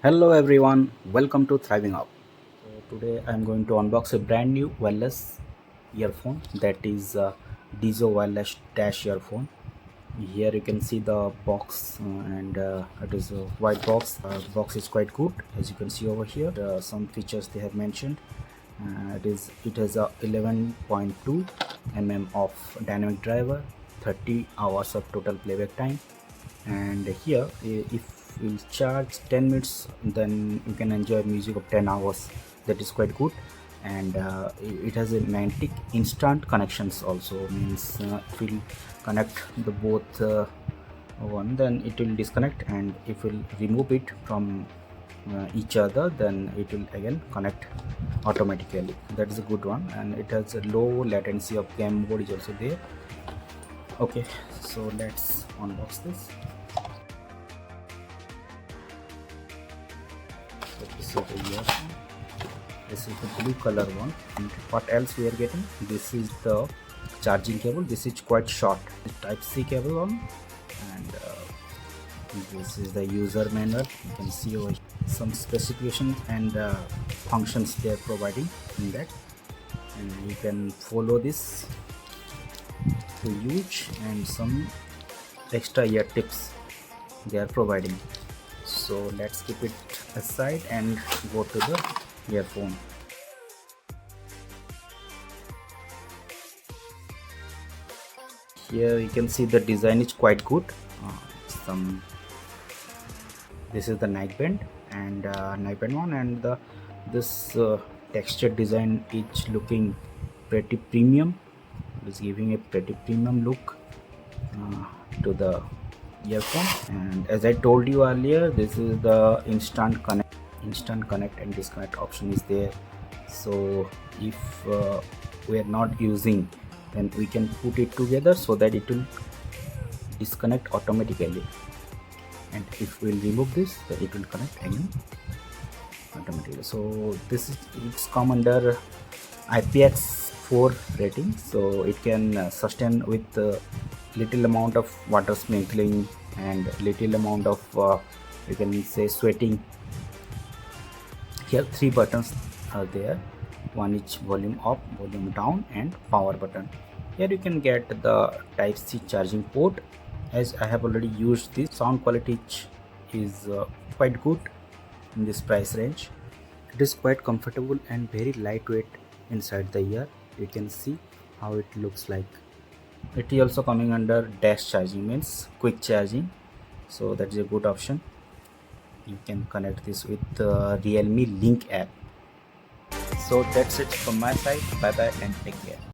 Hello everyone, welcome to Thriving Up. So today I'm going to unbox a brand new wireless earphone, that is Dizo wireless dash earphone. Here you can see the box, and it is a white box. The box is quite good, as you can see over here. Some features they have mentioned. It has a 11.2 of dynamic driver, 30 hours of total playback time, and here if you charge 10 minutes, then you can enjoy music of 10 hours. That is quite good. And it has a magnetic instant connections also, means it will connect the both one, then it will disconnect, and if you remove it from each other, then it will again connect automatically. That is a good one, and it has a low latency of game mode is also there. Okay, so let's unbox this. So this is the earphone. This is the blue color one. And what else we are getting? This is the charging cable. This is quite short. The Type C cable one, and this is the user manual. You can see over some specifications and functions they are providing in that, and you can follow this to use, and some extra ear tips they are providing. So let's keep it aside and go to the earphone. Here you can see the design is quite good. Some This is the neckband, and neckband one, and this texture design is looking pretty premium. It is giving a pretty premium look to the earphone. And as I told you earlier, this is the instant connect and disconnect option is there. So if we are not using, then we can put it together so that it will disconnect automatically, and if we'll remove this, then it will connect again automatically. So this is, it's come under IPX4 rating, so it can sustain with little amount of water sprinkling and little amount of you can say sweating. Here three buttons are there. One is volume up, volume down, and power button. Here you can get the Type C charging port. As I have already used this, sound quality is quite good in this price range. It is quite comfortable and very lightweight inside the ear. You can see how it looks like. It is also coming under dash charging, means quick charging, so that is a good option. You can connect this with the Realme Link app. So that's it from my side. Bye bye and take care.